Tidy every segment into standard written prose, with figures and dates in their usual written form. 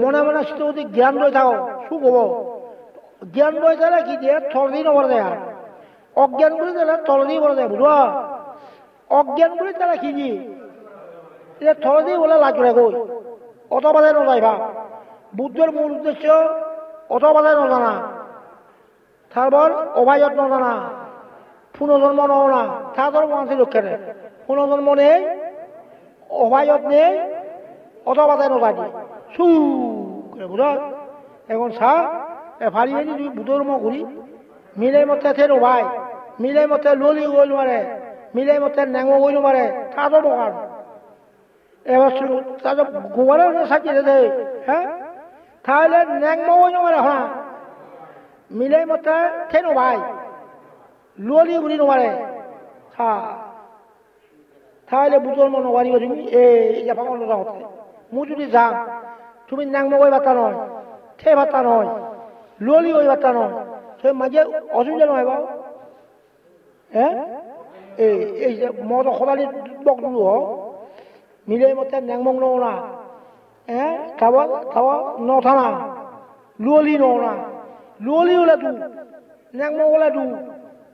মনে মনে যদি জ্ঞান লৈ থাকো সুখ হব জ্ঞান লৈ থাকলে কি দিয়ে থলদি নপরে যায় আর অজ্ঞান করে দিলে তলদি পরে যায় বুঝো অজ্ঞান করে তারা কি দিয়ে থলদি বলে লাগবে কই অত বাধে নযাইবা বুদ্ধের মূল উদ্দেশ্য অত বাধে নজানা তারপর অভায়ত নজানা পুনর্জন্ম নও না তা তোর মানুষের লক্ষ্যে পুনর্জন্ম নেই অভায়ত নেই অত বাধে নজাই সু করে বুঝো এখন সা ফারি তুমি বুদ্ধর ঘুরি মিলে মতে থে ভাই মিলে মতে ললি গই মারে মিলে মতে ন্যাঙো গই মারে তা তো দোকান এবার তাদের গোবরের সাজিয়ে দে হ্যাঁ তাহলে ন্যাংমো গই মারে হ্যাঁ মিলে মতে থে ভাই ললি গুলি নমারে তাহলে বুদ্ধর মন বাড়িব তুমি এই জাফা মন হতে মু যদি যাম তুমি ন্যাংমো গই বার্তা নয় থে বার্তা নয় ললি গই বার্তা নয় সে মাঝে অসুবিধা নয় বাবু হ্যাঁ এই যে মদ সদালি বকলু হোক মিলে মতে ন্যাংমং নও না হ্যাঁ খাওয়া নথানা ললি নও না ললি হলে দু ন্যাংমং হলে দু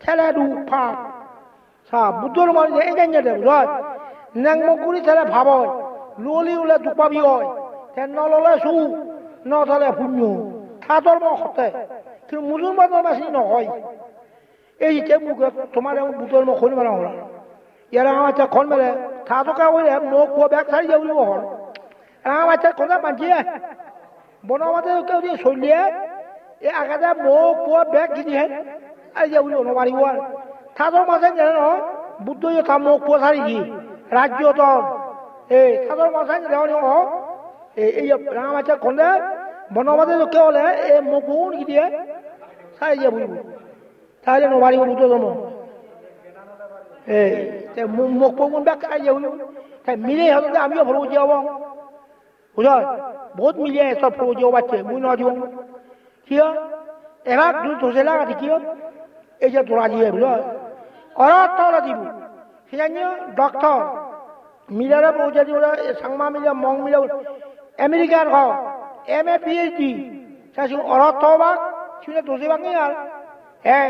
ঠেলে দু ফা সা বুদ্ধর মানে এই জানিয়ে দেব ন্যাংমং করে ঠেলে ভাব হয় ললি হলে দুপাবি হয় নললে সু নথালে শূন্য থাতর মতে কিন্তু মুসলমানের বাসী নহয় এই যে মুখ তোমার বুদ্ধর মুখ খুন মারা হল ইয়ারা আমার খন মেলে থাকা হইলে মুখ কুয়া ব্যাগ ছাড়ি যাবো হল আমার কথা মানছিয়ে বনমাতে কেউ দিয়ে চলিয়ে এই আগাতে মুখ কুয়া ব্যাগ কিনিহে আর যাবো নমারিব আর থাতর মাঝে গেলে নহয় বুদ্ধ তা মুখ কুয়া ছাড়ি দি রাজ্য তর এই থাতর মাঝে গেলে নহয় এই রাঙামাচা খন্দে বনমাতে কেউ হলে এই মুখ গুণ কি দিয়ে ছাড়ি যাবো তাহলে নবারিব বুদ্ধ জন্ম মুখ পগুন ব্যাগ খাই যাবো মিলে হতে আমিও ফলো যাব বুঝ বহুত মিলিয়ে সব ফলো যাব পারছে মুই না দিব কি এবার ধসে লাগা কি এই যে তোরা দিয়ে বুঝ অরা দিব সেখানে ডক্টর মিলারে পৌঁছে দিব সাংমা মিলে মং মিলে আমেরিকার ঘর MA PhD সাথে অরথ বাক শুনে ধসে বাকি আর হ্যাঁ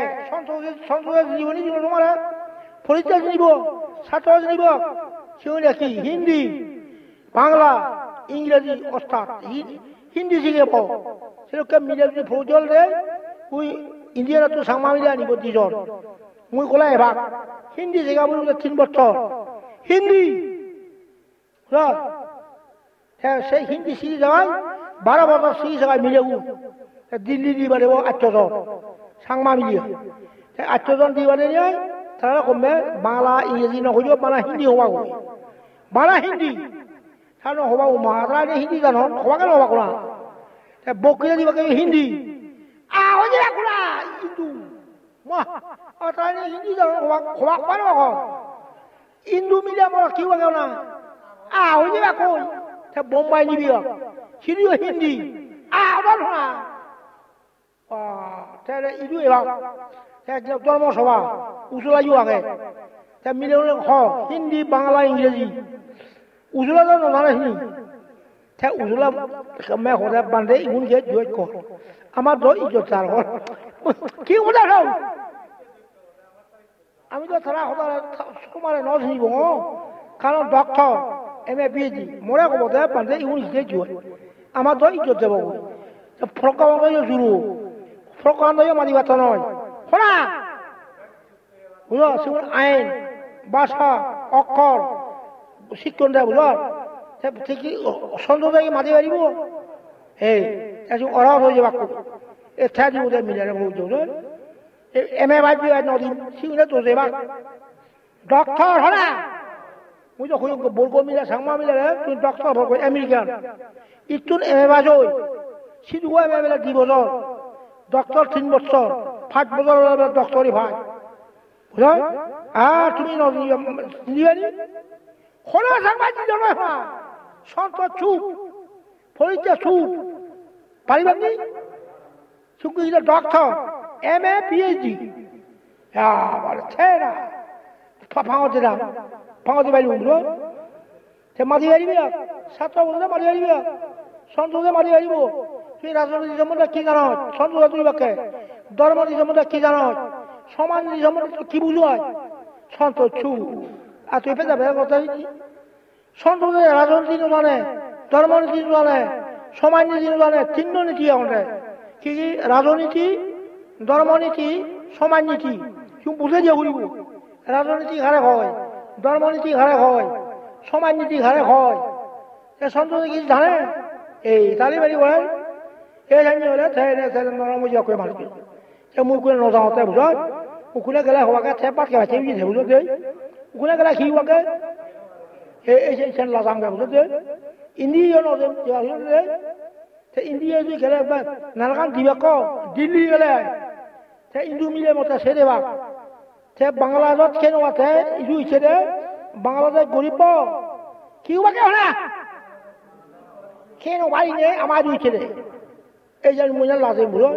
সংসদের জীবনী জীবন তোমার পরীক্ষা নিব ছাত্র নিব সেগুলো কি হিন্দি বাংলা ইংরেজি অস্তাদ হিন্দি শিখে পাও সেরকম মিলে যদি ফৌজল রে ওই ইন্ডিয়ার তো সাংমা মিলে আনিব দুজন মুই কলা এবার হিন্দি শেখাব 3 বছর হিন্দি হ্যাঁ সেই হিন্দি শিখে যাওয়াই 12 বছর শিখে যাওয়াই মিলে দিল্লি দিবারে 8 জন সাংমা মিলিয়ে 8 জন দিবারে নিয়ে তারা কমবে বাংলা ইংরেজি নহলেও বাংলা হিন্দি হবা কই বাংলা হিন্দি তাহলে হবা মহারাজ হিন্দি জানো হবা কেন হবা কোনা বকিয়ে দিবাকে হিন্দি আওয়াজ রাখলা ইন্দু তাই হিন্দি জানো হবা পারো এখন ইন্দু মিডিয়াম কি হবা কেন আওয়াজ রাখো বোম্বাই নিবি সিরিও হিন্দি আবার না তাহলে ইদু এবার ধর্মসভা উজলাইও আগে মিলে হিন্দি বাংলা ইংরেজি উজলা তো নজানে হিনি উজলা মে হরে বান্ধে ইগুন যে জয় কর আমার তো ইজ্জত চার ঘর কি উঠা খাও আমি তো তারা সমারে নজনিব কারণ ডক্টর MA PhD মোরে কব দে বান্ধে ইগুন যে জয় আমার তো ইজ্জত যাব ফরকাবান জুরু ফরকান মানি বাতা নয় শোনা বুঝো সেগুলো আইন ভাষা অক্ষর শিক্ষণ দেয় বুঝো ঠিকই সন্দেহ মাতি পারিব এই অরহত হয়ে যাবা এথা দিব মিলে বুঝছো MA ভাবি নদীন সিগুলো তো যাবা ডক্টর হলা মুই তো বলবো মিলে সাংমা মিলে তুই ডক্টর হল আমেরিকান ইতুন MA বাজই সিধু MA বেলা 2 বছর ডক্টর 3 বছর 5 বছর ডক্টরি ভাই বুঝ আর তুমি নিবানি খোলা সাংবাদ সন্ত চুপ পরীক্ষা চুপ পারিবানি শুক্র ডক্টর MA PhD ছেড়া ফাঁকতে পারি বুঝলো সে মাতি পারিবি 7 বছর মাতি পারিবি সন্তোষে মারি আহিব তুমি রাজনীতি সম্বন্ধে কি জানো সন্তোষ তুমি বাক্যে ধর্মনীতি সম্বন্ধে কি জানো সমাজ নীতি সম্বন্ধে কি বুঝো সন্তোষ ছু আর তুই পেতে বেড়ে কথা সন্তোষে রাজনীতি জানে ধর্মনীতি জানে সমাজ নীতি জানে তিন নীতি আমাদের কি কি রাজনীতি ধর্মনীতি সমাজ নীতি তুমি বুঝে দিয়ে ঘুরিব রাজনীতি ঘাড়ে হয় ধর্মনীতি ঘাড়ে হয় সমাজ নীতি ঘাড়ে হয় সন্তোষে কিছু জানে এই তালি বাড়ি বলে এই জানি হলে নরমজিয়া করে মারবে মুখে নজাওতে বুঝ উকুলে গেলে হওয়াকে থে পাত খেয়ে বুঝে বুঝো দে উকুলে গেলে খি হওয়াকে এই সেন লাজাঙ্গে বুঝো দে ইন্ডিয়া নজেম দে ইন্ডিয়া যদি গেলে নালকান দিবে ক দিল্লি গেলে থে ইন্দু মিলে মতে সে দেবা থে বাংলাদেশত কেন আছে ইদু ইচ্ছে দে বাংলাদেশ গরিব কি হওয়াকে হলে কেন বাড়ি নেই আমার দুই ছেলে এই যে মনে লাজে বুঝো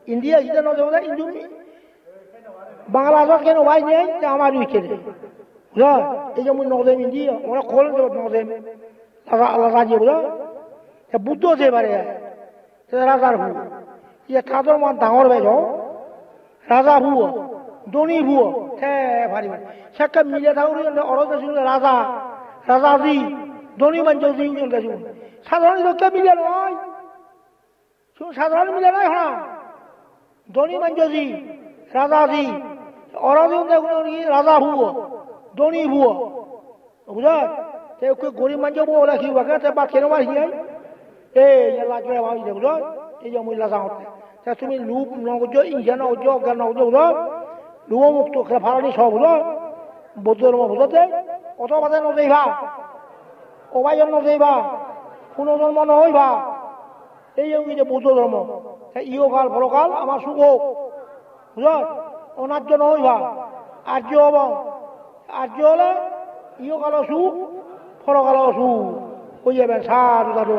ইন্ডিয়া যেটা নজর ইন্দু বাংলাদেশ কেন বাড়ি নেই আমার দুই ছেলে বুঝো এই যে মুই নজেম ইন্ডিয়া ওরা খোল নজেম রাজি বুঝো বুদ্ধ যে বারে রাজার ভু ইয়ে কাদর মান ডাঙর বেজ রাজা ভুয়ো দনি ভুয়ো হে ভারি ভারি সেকে মিলে থাকুন অরজ রাজা রাজাজি দনি মাঞ্জি দেখুন সাধারণ লোককে মিলে নয় সাধারণ মিলে নয় হ্যাঁ ধনী মাঞ্জি রাজাজি অরাজি দেখুন রাজা ভুয়ো ধনী ভুয়ো বুঝা গরিব মাঞ্জ বউ রাখি বা কেন বাড়ি এই লাগে ভাবি বুঝো এই যে মহিলা যাওঁতে তুমি লুপ নগজ ইঞ্জা নগজ অজ্ঞান নগজ বুঝো লুব মুক্ত ফারানি সব বুঝো বৌদ্ধ ধর্ম বুঝতে অত বাদে নজেইবা অবাইজন নজেইবা কোনো জন্ম নহইবা এই যে বৌদ্ধ ধর্ম ইয় কাল পরকাল আমার সুখ বুঝ অনার্য নহইবা আর্য হব আর্য হলে ইয় কালো সুখ পরকালো সুখ হয়ে যাবেন সাধু সাধু